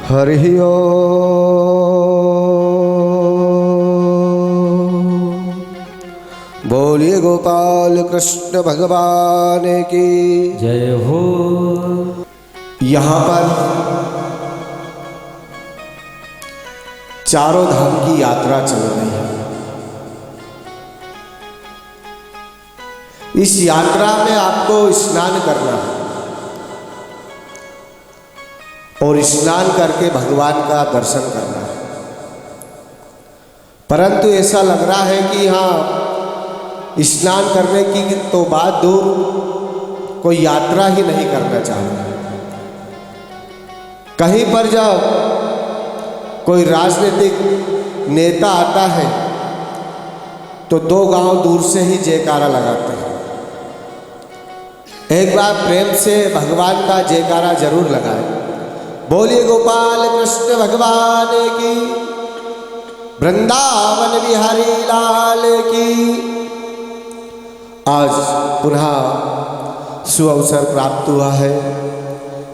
हरि ओम। बोलिए गोपाल कृष्ण भगवान की जय हो। यहाँ पर चारों धाम की यात्रा चल रही है। इस यात्रा में आपको स्नान करना है और स्नान करके भगवान का दर्शन करना है। परंतु ऐसा लग रहा है कि हाँ, स्नान करने की तो बात दूर, कोई यात्रा ही नहीं करना चाहता। कहीं पर जब कोई राजनीतिक नेता आता है तो 2 गांव दूर से ही जयकारा लगाते हैं। एक बार प्रेम से भगवान का जयकारा जरूर लगाएं। बोलिए गोपाल कृष्ण भगवान की, वृंदावन बिहारी लाल की। आज पुनः सुअवसर प्राप्त हुआ है।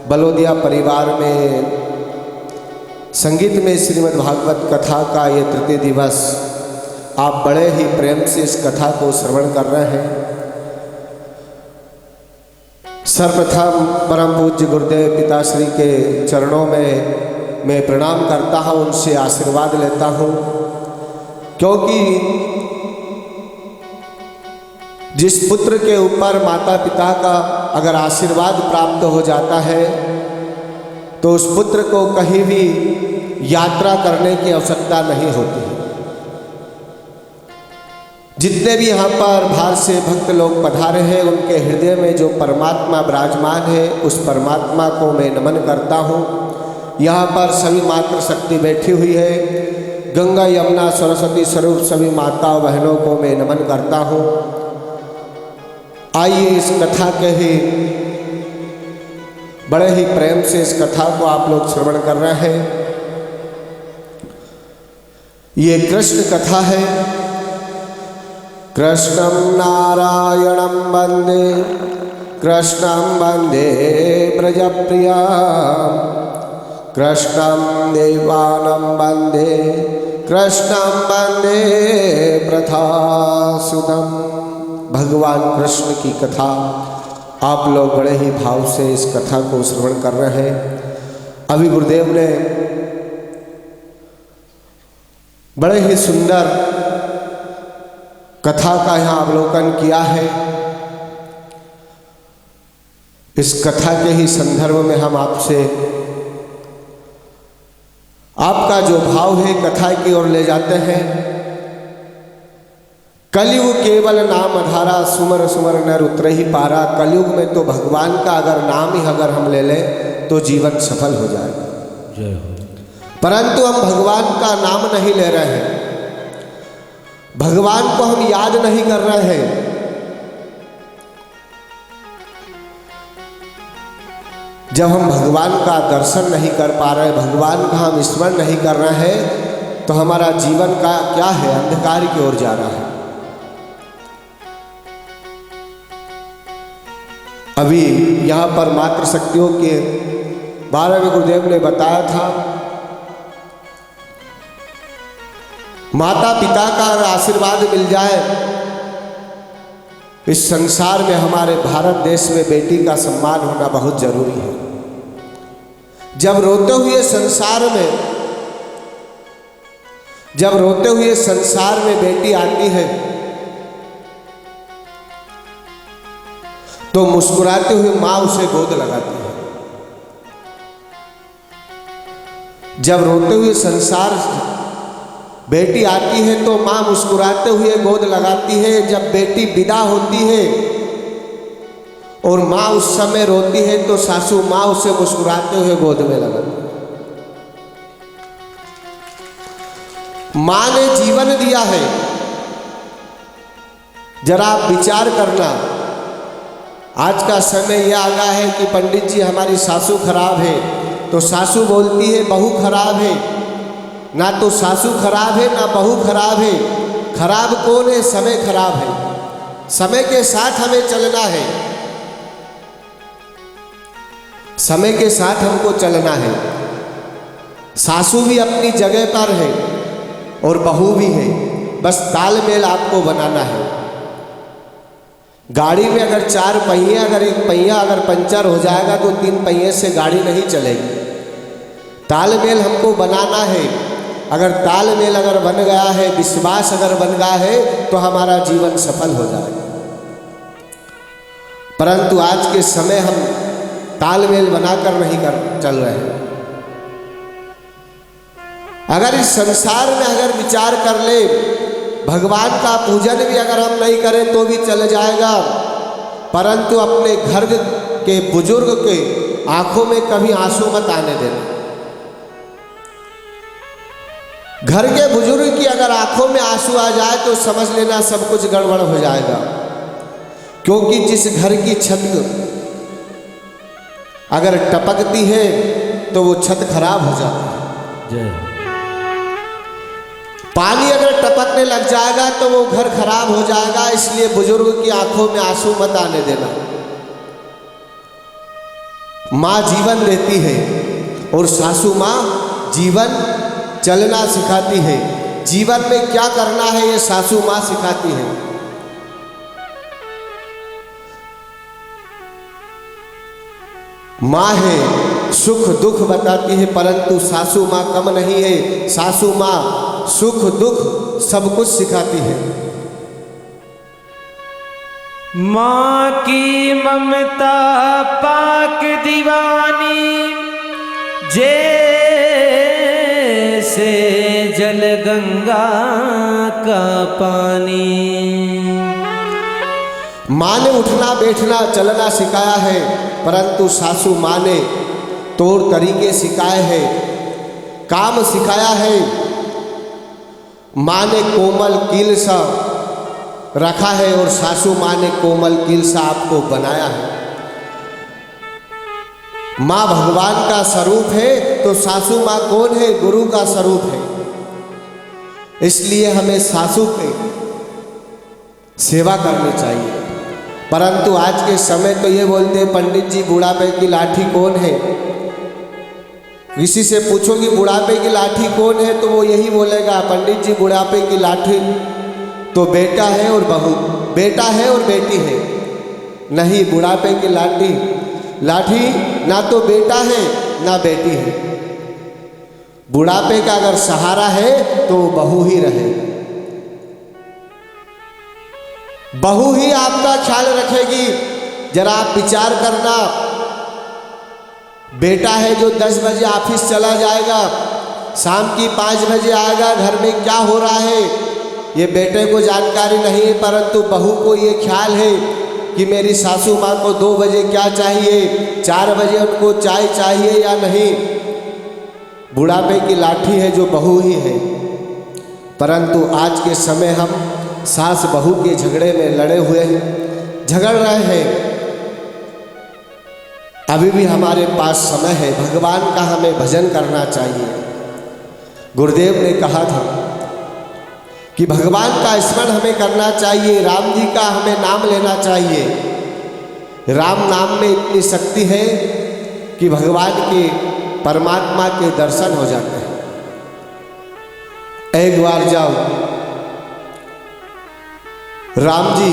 बलोदिया परिवार में संगीत में श्रीमद् भागवत कथा का ये तृतीय दिवस, आप बड़े ही प्रेम से इस कथा को श्रवण कर रहे हैं। सर्वप्रथम परम पूज्य गुरुदेव पिताश्री के चरणों में मैं प्रणाम करता हूँ, उनसे आशीर्वाद लेता हूँ। क्योंकि जिस पुत्र के ऊपर माता पिता का अगर आशीर्वाद प्राप्त हो जाता है तो उस पुत्र को कहीं भी यात्रा करने की आवश्यकता नहीं होती। जितने भी यहाँ पर बाहर से भक्त लोग पधारे हैं, उनके हृदय में जो परमात्मा विराजमान है, उस परमात्मा को मैं नमन करता हूँ। यहाँ पर सभी मातृ शक्ति बैठी हुई है। गंगा यमुना सरस्वती स्वरूप सभी माता बहनों को मैं नमन करता हूँ। आइए इस कथा के ही बड़े ही प्रेम से इस कथा को आप लोग श्रवण कर रहे हैं। ये कृष्ण कथा है। कृष्णं नारायणं वन्दे, कृष्णं वन्दे ब्रजप्रियां, कृष्णं देवानं वन्दे, कृष्णं वन्दे प्रथासुतं। भगवान कृष्ण की कथा आप लोग बड़े ही भाव से इस कथा को श्रवण कर रहे हैं। अभी गुरुदेव ने बड़े ही सुंदर कथा का यहाँ अवलोकन किया है। इस कथा के ही संदर्भ में हम आपसे आपका जो भाव है कथा की ओर ले जाते हैं। कलयुग केवल नाम अधारा, सुमर सुमर नर उतरे ही पारा। कलयुग में तो भगवान का अगर नाम ही अगर हम ले लें तो जीवन सफल हो जाएगा। जय हो। परंतु हम भगवान का नाम नहीं ले रहे हैं, भगवान को हम याद नहीं कर रहे हैं। जब हम भगवान का दर्शन नहीं कर पा रहे, भगवान का हम स्मरण नहीं कर रहे हैं, तो हमारा जीवन का क्या है, अंधकार की ओर जा रहा है। अभी यहाँ पर मातृ शक्तियों के बारे में गुरुदेव ने बताया था। माता पिता का आशीर्वाद मिल जाए, इस संसार में हमारे भारत देश में बेटी का सम्मान होना बहुत जरूरी है। जब रोते हुए संसार में बेटी आती है तो मुस्कुराते हुए माँ उसे गोद लगाती है। जब रोते हुए संसार बेटी आती है तो माँ मुस्कुराते हुए गोद लगाती है। जब बेटी विदा होती है और माँ उस समय रोती है तो सासू माँ उसे मुस्कुराते हुए गोद में लगाती है। माँ ने जीवन दिया है। जरा आप विचार करना, आज का समय यह आ गया है कि पंडित जी हमारी सासू खराब है, तो सासू बोलती है बहू खराब है। ना तो सासू खराब है ना बहू खराब है। खराब कौन है? समय खराब है। समय के साथ हमें चलना है। समय के साथ हमको चलना है। सासू भी अपनी जगह पर है और बहू भी है, बस तालमेल आपको बनाना है। गाड़ी में अगर 4 पहिए, अगर एक पहिया अगर पंचर हो जाएगा तो 3 पहिए से गाड़ी नहीं चलेगी। तालमेल हमको बनाना है। अगर तालमेल अगर बन गया है, विश्वास अगर बन गया है, तो हमारा जीवन सफल हो जाएगा। परंतु आज के समय हम तालमेल बनाकर नहीं चल रहे हैं। अगर इस संसार में अगर विचार कर ले, भगवान का पूजन भी अगर हम नहीं करें तो भी चल जाएगा, परंतु अपने घर के बुजुर्ग के आंखों में कभी आंसू मत आने देना। घर के बुजुर्ग की अगर आंखों में आंसू आ जाए तो समझ लेना सब कुछ गड़बड़ हो जाएगा, क्योंकि जिस घर की छत अगर टपकती है तो वो छत खराब हो जाती है। जय। पानी अगर टपकने लग जाएगा तो वो घर खराब हो जाएगा। इसलिए बुजुर्ग की आंखों में आंसू मत आने देना। माँ जीवन देती है और सासू माँ जीवन चलना सिखाती है। जीवन में क्या करना है ये सासू माँ सिखाती है। माँ है सुख दुख बताती है, परंतु सासू माँ कम नहीं है। सासू माँ सुख दुख सब कुछ सिखाती है। माँ की ममता पाक दीवानी, जैसे जल गंगा का पानी। माँ ने उठना बैठना चलना सिखाया है, परंतु सासू माँ ने तौर तरीके सिखाए हैं, काम सिखाया है। माँ ने कोमल कील सा रखा है और सासू माँ ने कोमल कील सा आपको बनाया है। माँ भगवान का स्वरूप है तो सासू माँ कौन है? गुरु का स्वरूप है। इसलिए हमें सासू की सेवा करनी चाहिए। परंतु आज के समय तो ये बोलते हैं पंडित जी बुढ़ापे की लाठी कौन है? किसी से पूछोगी बुढ़ापे की लाठी कौन है तो वो यही बोलेगा पंडित जी बुढ़ापे की लाठी तो बेटा है और बहू, बेटा है और बेटी है। नहीं, बुढ़ापे की लाठी ना तो बेटा है ना बेटी है। बुढ़ापे का अगर सहारा है तो बहू ही रहे। बहू ही आपका ख्याल रखेगी। जरा आप विचार करना, बेटा है जो 10 बजे ऑफिस चला जाएगा, शाम की 5 बजे आएगा, घर में क्या हो रहा है ये बेटे को जानकारी नहीं है, परंतु बहू को ये ख्याल है कि मेरी सासू माँ को 2 बजे क्या चाहिए, 4 बजे उनको चाय चाहिए या नहीं। बुढ़ापे की लाठी है जो बहू ही है। परंतु आज के समय हम सास बहू के झगड़े में लड़े हुए हैं, झगड़ रहे हैं। अभी भी हमारे पास समय है, भगवान का हमें भजन करना चाहिए। गुरुदेव ने कहा था कि भगवान का स्मरण हमें करना चाहिए, राम जी का हमें नाम लेना चाहिए। राम नाम में इतनी शक्ति है कि भगवान के परमात्मा के दर्शन हो जाते हैं। एक बार जाओ, राम जी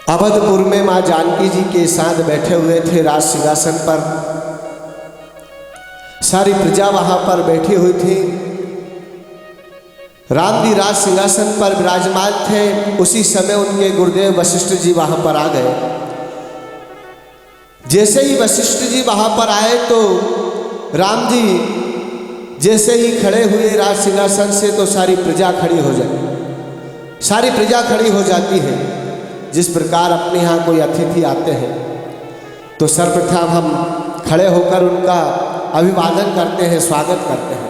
अवधपुर में माँ जानकी जी के साथ बैठे हुए थे राज सिंहासन पर। सारी प्रजा वहां पर बैठी हुई थी। राम जी राज सिंहासन पर विराजमान थे। उसी समय उनके गुरुदेव वशिष्ठ जी वहां पर आ गए। जैसे ही वशिष्ठ जी वहां पर आए तो राम जी जैसे ही खड़े हुए राज सिंहासन से तो सारी प्रजा खड़ी हो जाती, सारी प्रजा खड़ी हो जाती है। जिस प्रकार अपने यहाँ कोई अतिथि आते हैं तो सर्वप्रथम हम खड़े होकर उनका अभिवादन करते हैं, स्वागत करते हैं।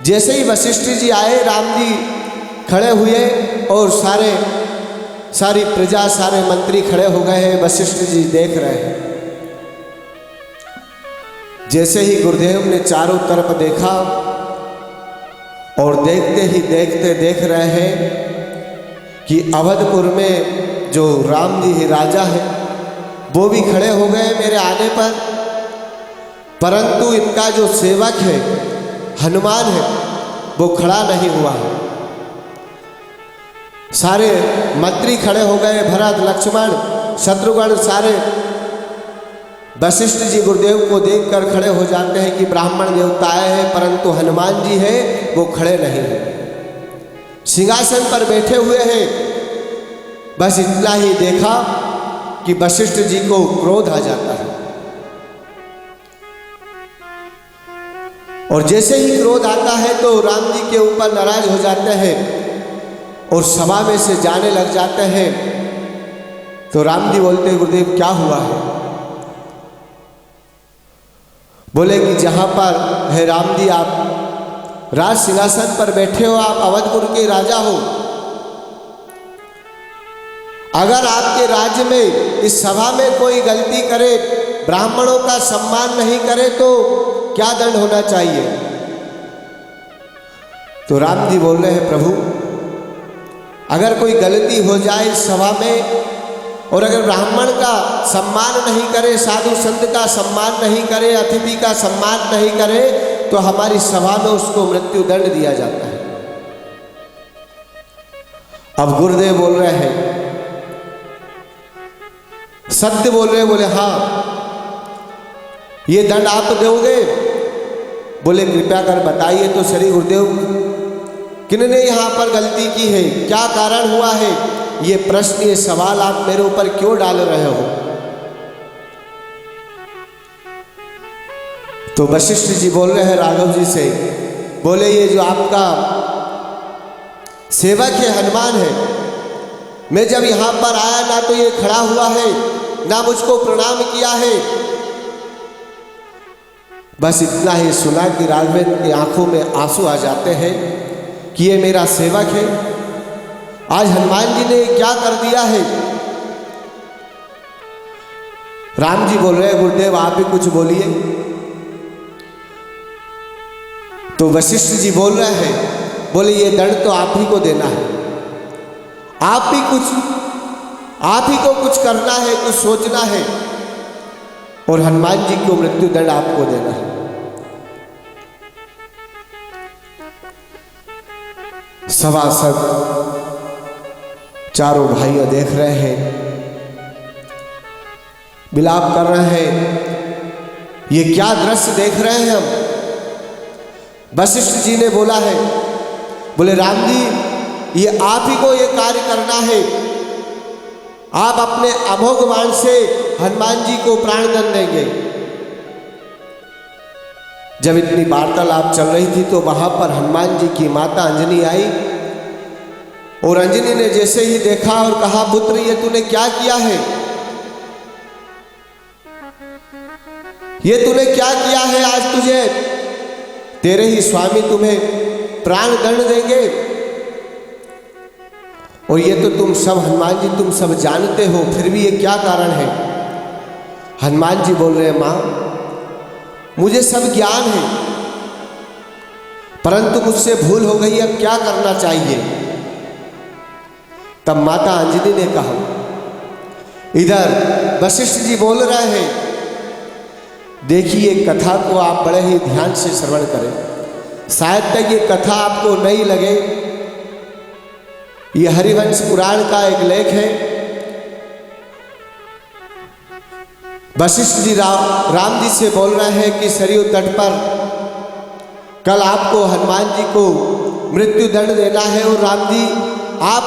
जैसे ही वशिष्ठ जी आए, राम जी खड़े हुए और सारी प्रजा, सारे मंत्री खड़े हो गए हैं। वशिष्ठ जी देख रहे हैं। जैसे ही गुरुदेव ने चारों तरफ देखा और देखते ही देखते देख रहे हैं कि अवधपुर में जो राम जी राजा है वो भी खड़े हो गए मेरे आने पर। परंतु इनका जो सेवक है हनुमान है वो खड़ा नहीं हुआ है। सारे मंत्री खड़े हो गए, भरत लक्ष्मण शत्रुघ्न सारे वशिष्ठ जी गुरुदेव को देखकर खड़े हो जाते हैं कि ब्राह्मण देवता आए हैं, परंतु हनुमान जी है वो खड़े नहीं हैं, सिंहासन पर बैठे हुए हैं। बस इतना ही देखा कि वशिष्ठ जी को क्रोध आ जाता है और जैसे ही क्रोध आता है तो राम जी के ऊपर नाराज हो जाते हैं और सभा में से जाने लग जाते हैं। तो राम जी बोलते हैं गुरुदेव क्या हुआ है? बोले कि जहां पर है राम जी आप राज सिंहासन पर बैठे हो, आप अवधपुर के राजा हो, अगर आपके राज्य में इस सभा में कोई गलती करे, ब्राह्मणों का सम्मान नहीं करे तो क्या दंड होना चाहिए? तो राम जी बोल रहे हैं प्रभु अगर कोई गलती हो जाए इस सभा में और अगर ब्राह्मण का सम्मान नहीं करे, साधु संत का सम्मान नहीं करे, अतिथि का सम्मान नहीं करे तो हमारी सभा में उसको मृत्यु दंड दिया जाता है। अब गुरुदेव बोल रहे हैं सत्य बोल रहे, बोले हाँ ये दंड आप दोगे? बोले कृपया कर बताइए तो श्री गुरुदेव किन्होंने यहां पर गलती की है, क्या कारण हुआ है, ये प्रश्न ये सवाल आप मेरे ऊपर क्यों डाल रहे हो? तो वशिष्ठ जी बोल रहे हैं राघव जी से, बोले ये जो आपका सेवक है हनुमान है, मैं जब यहां पर आया ना तो ये खड़ा हुआ है ना मुझको प्रणाम किया है। बस इतना ही सुना कि राघवेंद्र की आंखों में आंसू आ जाते हैं कि ये मेरा सेवक है, आज हनुमान जी ने क्या कर दिया है। राम जी बोल रहे हैं गुरुदेव आप भी कुछ बोलिए। तो वशिष्ठ जी बोल रहे हैं, बोले ये दंड तो आप ही को देना है, आप ही को कुछ करना है, कुछ सोचना है और हनुमान जी को मृत्यु दंड आपको देना है। सभासद चारों भाइयों देख रहे हैं, विलाप कर रहे हैं, ये क्या दृश्य देख रहे हैं हम। वशिष्ठ जी ने बोला है, बोले राम जी ये आप ही को ये कार्य करना है, आप अपने अमोघ बाण से हनुमान जी को प्राण दंड देंगे। जब इतनी वार्तालाप चल रही थी तो वहां पर हनुमान जी की माता अंजनी आई और अंजनी ने जैसे ही देखा और कहा पुत्र ये तूने क्या किया है, ये तूने क्या किया है, आज तुझे तेरे ही स्वामी तुम्हें प्राण दंड देंगे और ये तो तुम सब हनुमान जी तुम सब जानते हो, फिर भी ये क्या कारण है। हनुमान जी बोल रहे हैं मां मुझे सब ज्ञान है परंतु मुझसे भूल हो गई, अब क्या करना चाहिए। तब माता अंजनी ने कहा, इधर वशिष्ठ जी बोल रहे हैं देखिए कथा को आप बड़े ही ध्यान से श्रवण करें, शायद तक ये कथा आपको नहीं लगे। ये हरिवंश पुराण का एक लेख है। वशिष्ठ जी राम जी से बोल रहे हैं कि सरयू तट पर कल आपको हनुमान जी को मृत्यु दंड देना है और राम जी आप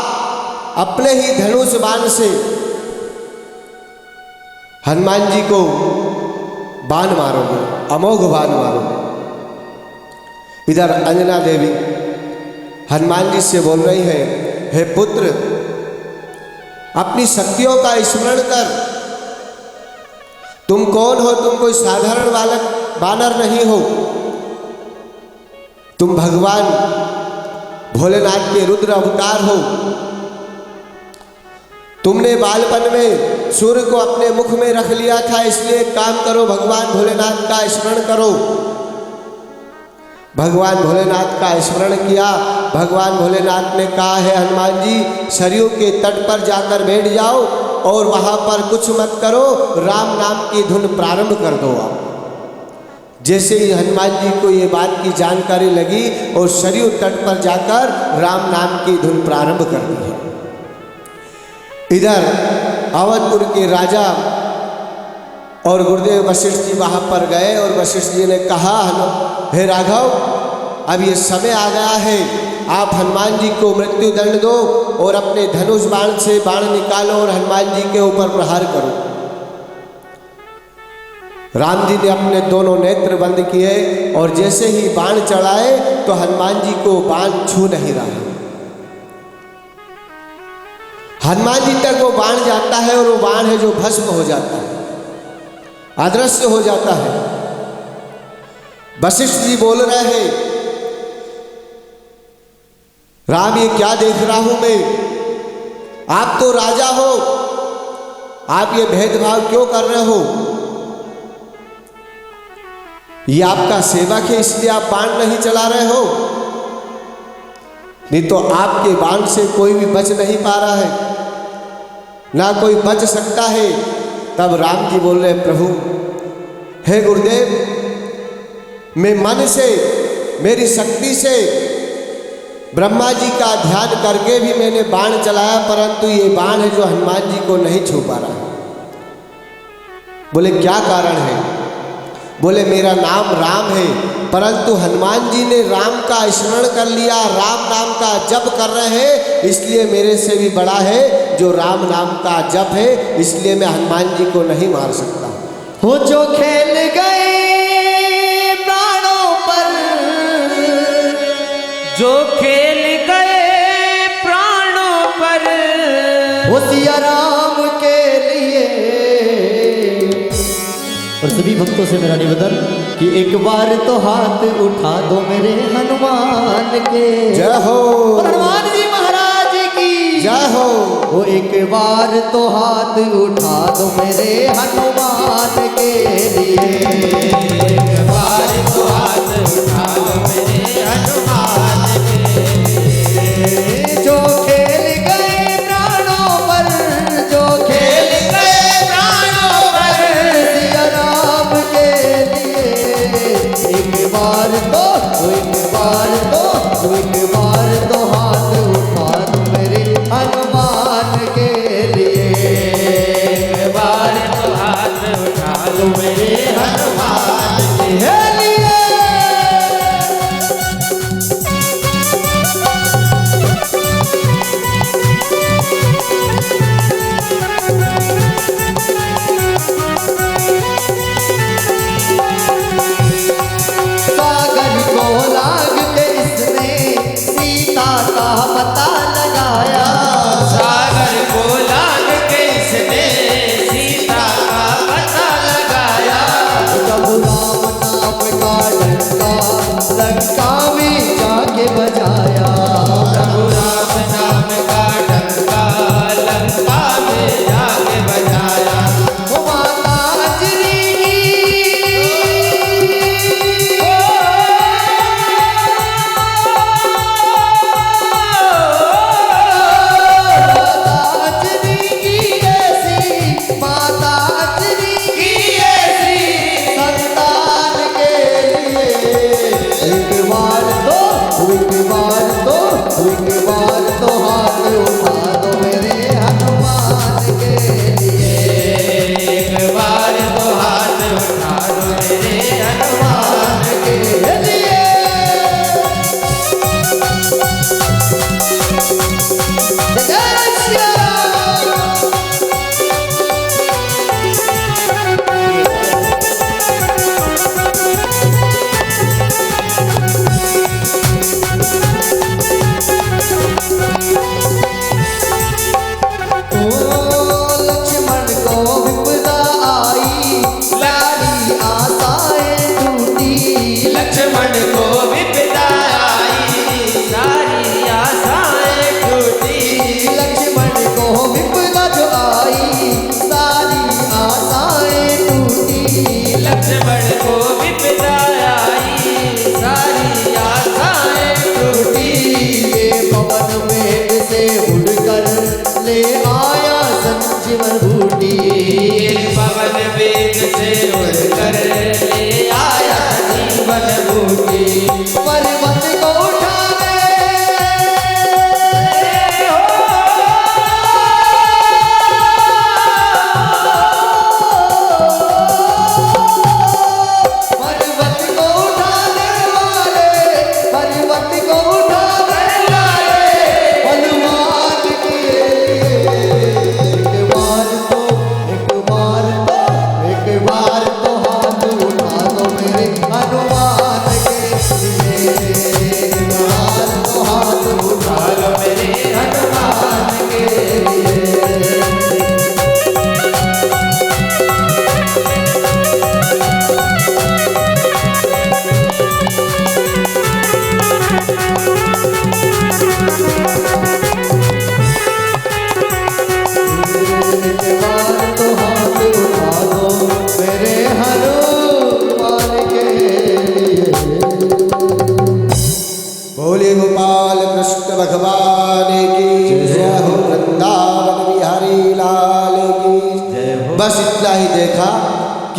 अपने ही धनुष बाण से हनुमान जी को बाण मारोगे, अमोघ बाण मारोगे। इधर अंजना देवी हनुमान जी से बोल रही है, हे पुत्र अपनी शक्तियों का स्मरण कर, तुम कौन हो, तुम कोई साधारण बानर नहीं हो, तुम भगवान भोलेनाथ के रुद्र अवतार हो। तुमने बालपन में सूर्य को अपने मुख में रख लिया था, इसलिए एक काम करो भगवान भोलेनाथ का स्मरण करो। भगवान भोलेनाथ का स्मरण किया। भगवान भोलेनाथ ने कहा है हनुमान जी सरयू के तट पर जाकर बैठ जाओ और वहां पर कुछ मत करो, राम नाम की धुन प्रारंभ कर दो आप। जैसे ही हनुमान जी को ये बात की जानकारी लगी और सरयू तट पर जाकर राम नाम की धुन प्रारंभ कर दी है। इधर अवधपुर के राजा और गुरुदेव वशिष्ठ जी वहाँ पर गए और वशिष्ठ जी ने कहा, हे राघव, अब ये समय आ गया है, आप हनुमान जी को मृत्यु दंड दो और अपने धनुष बाण से बाण निकालो और हनुमान जी के ऊपर प्रहार करो। राम जी ने अपने दोनों नेत्र बंद किए और जैसे ही बाण चढ़ाए तो हनुमान जी को बाण छू नहीं रहा। हनुमान जी तक वो बाण जाता है और वो बाण है जो भस्म हो जाता है, अदृश्य हो जाता है। वशिष्ठ जी बोल रहे हैं, राम ये क्या देख रहा हूं मैं, आप तो राजा हो, आप ये भेदभाव क्यों कर रहे हो? ये आपका सेवक है इसलिए आप बाण नहीं चला रहे हो, नहीं तो आपके बाण से कोई भी बच नहीं पा रहा है, ना कोई बच सकता है। तब राम जी बोल रहे, प्रभु हे गुरुदेव, मैं मन से, मेरी शक्ति से ब्रह्मा जी का ध्यान करके भी मैंने बाण चलाया, परंतु ये बाण है जो हनुमान जी को नहीं छू पा रहा। बोले क्या कारण है? बोले मेरा नाम राम है, परंतु हनुमान जी ने राम का स्मरण कर लिया, राम नाम का जप कर रहे हैं, इसलिए मेरे से भी बड़ा है जो राम नाम का जप है, इसलिए मैं हनुमान जी को नहीं मार सकता। हो जो खेल गए प्राणों पर, जो खेल गए प्राणों पर, वो सिया राम के लिए। और सभी भक्तों से मेरा निवेदन कि एक बार तो हाथ उठा दो मेरे हनुमान के। जय हो। और हनुमान जी महाराज की जय हो। वो एक बार तो हाथ उठा दो मेरे हनुमान के लिए। एक बार तो हाथ उठा दो मेरे हनुमान के। जो खेल गए प्राणों पर, जो खेल गए प्राणों पर, सिया राम के लिए। एक बार तो, एक बार तो, एक बार तो हाथ उठा दो मेरे हनुमान के लिए। एक बार तो हाथ उठा दो मेरे हनुमान के लिए। सागर को लाग के इसने सीता का पता लगाया। सागर को लाग के इसने सीता का पता लगाया। जब राम नाम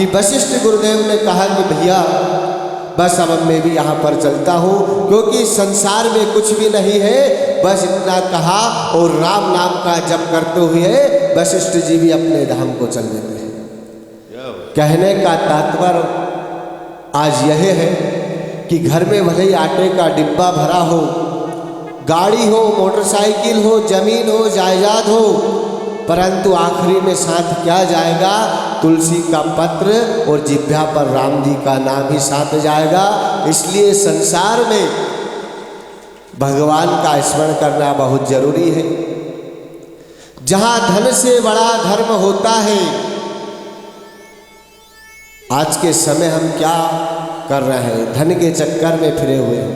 कि वशिष्ठ गुरुदेव ने कहा कि भैया बस अब मैं भी यहाँ पर चलता हूँ, क्योंकि संसार में कुछ भी नहीं है। बस इतना कहा और राम नाम का जप करते हुए वशिष्ठ जी भी अपने धाम को चल देते हैं। कहने का तात्पर्य आज यह है कि घर में भले ही आटे का डिब्बा भरा हो, गाड़ी हो, मोटरसाइकिल हो, जमीन हो, जायदाद हो, परंतु आखिरी में साथ क्या जाएगा? तुलसी का पत्र और जिह्वा पर राम जी का नाम ही साथ जाएगा। इसलिए संसार में भगवान का स्मरण करना बहुत जरूरी है। जहां धन से बड़ा धर्म होता है, आज के समय हम क्या कर रहे हैं? धन के चक्कर में फिरे हुए हैं,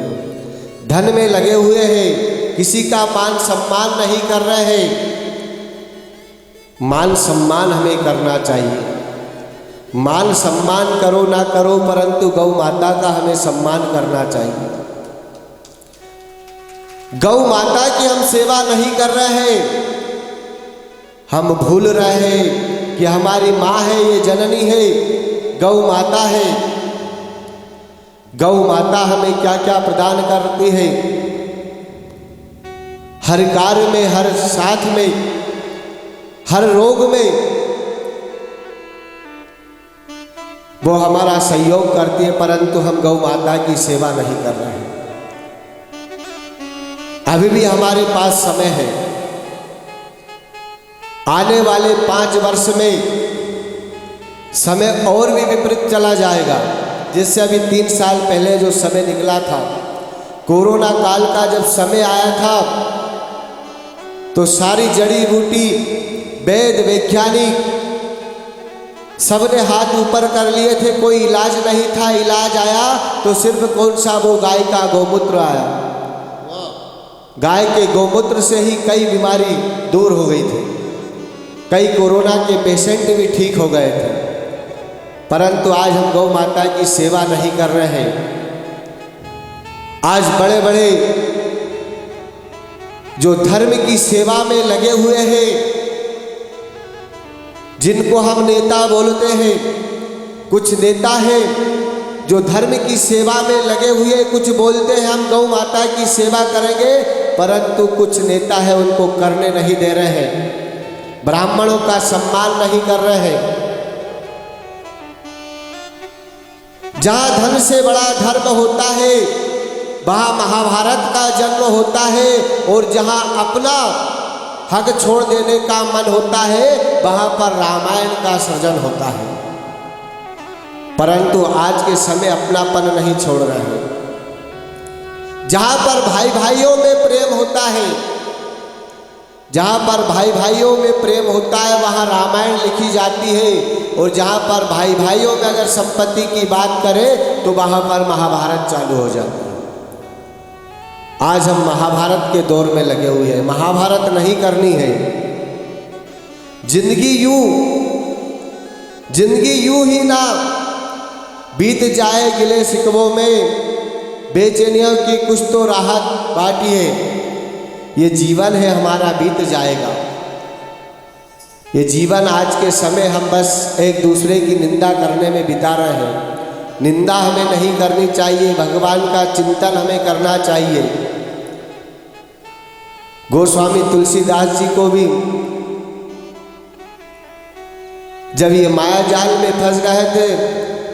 धन में लगे हुए हैं, किसी का मान सम्मान नहीं कर रहे हैं। मान सम्मान हमें करना चाहिए। मान सम्मान करो ना करो, परंतु गौ माता का हमें सम्मान करना चाहिए। गौ माता की हम सेवा नहीं कर रहे हैं, हम भूल रहे हैं कि हमारी माँ है, ये जननी है, गौ माता है। गौ माता हमें क्या क्या प्रदान करती है? हर कार्य में, हर साथ में, हर रोग में वो हमारा सहयोग करती है, परंतु हम गौ माता की सेवा नहीं कर रहे हैं। अभी भी हमारे पास समय है। आने वाले 5 वर्ष में समय और भी विपरीत चला जाएगा। जिससे अभी 3 साल पहले जो समय निकला था, कोरोना काल का जब समय आया था, तो सारी जड़ी बूटी, वैद्य, वैज्ञानिक सबने हाथ ऊपर कर लिए थे। कोई इलाज नहीं था। इलाज आया तो सिर्फ कौन सा? वो गाय का गोमूत्र आया। गाय के गोमूत्र से ही कई बीमारी दूर हो गई थी, कई कोरोना के पेशेंट भी ठीक हो गए थे। परंतु आज हम गौ माता की सेवा नहीं कर रहे हैं। आज बड़े बड़े जो धर्म की सेवा में लगे हुए हैं, जिनको हम नेता बोलते हैं, कुछ नेता हैं जो धर्म की सेवा में लगे हुए कुछ बोलते हैं हम गौ माता की सेवा करेंगे, परंतु कुछ नेता है उनको करने नहीं दे रहे हैं, ब्राह्मणों का सम्मान नहीं कर रहे हैं। जहां धन से बड़ा धर्म होता है, वहां महाभारत का जन्म होता है, और जहां अपना हक छोड़ देने का मन होता है, वहां पर रामायण का सृजन होता है। परंतु आज के समय अपनापन नहीं छोड़ रहे हैं। जहां पर भाई भाइयों में प्रेम होता है, जहां पर भाई भाइयों में प्रेम होता है, वहां रामायण लिखी जाती है। और जहां पर भाई भाइयों में अगर संपत्ति की बात करें तो वहां पर महाभारत चालू हो जाती है। आज हम महाभारत के दौर में लगे हुए हैं। महाभारत नहीं करनी है। जिंदगी यूं ही ना बीत जाए गिले शिकवों में, बेचैनियों की कुछ तो राहत बाटिए। ये जीवन है हमारा, बीत जाएगा। ये जीवन आज के समय हम बस एक दूसरे की निंदा करने में बिता रहे हैं। निंदा हमें नहीं करनी चाहिए, भगवान का चिंतन हमें करना चाहिए। गोस्वामी तुलसीदास जी को भी जब ये माया जाल में फंस गए थे,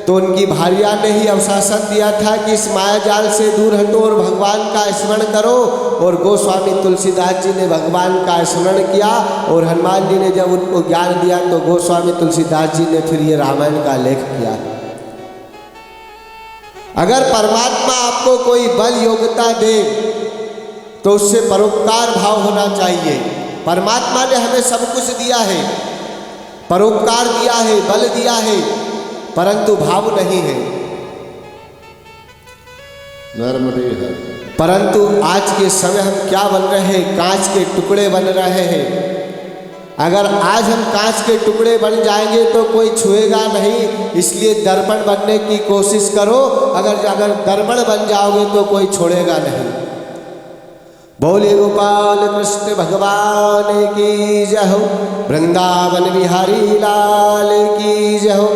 तो उनकी भार्या ने ही अवशासन दिया था कि इस माया जाल से दूर हटो और भगवान का स्मरण करो। और गोस्वामी तुलसीदास जी ने भगवान का स्मरण किया, और हनुमान जी ने जब उनको ज्ञान दिया तो गोस्वामी तुलसीदास जी ने फिर ये रामायण का लेख किया। अगर परमात्मा आपको कोई बल योग्यता दे तो उससे परोपकार भाव होना चाहिए। परमात्मा ने हमें सब कुछ दिया है, परोपकार दिया है, बल दिया है, परंतु भाव नहीं है। नर्मदे है। परंतु आज के समय हम क्या बन रहे हैं? कांच के टुकड़े बन रहे हैं। अगर आज हम कांच के टुकड़े बन जाएंगे तो कोई छुएगा नहीं। इसलिए दर्पण बनने की कोशिश करो। अगर दर्पण बन जाओगे तो कोई छोड़ेगा नहीं। बोले गोपाल कृष्ण भगवान की जय हो, वृंदावन बिहारी लाल की जय हो।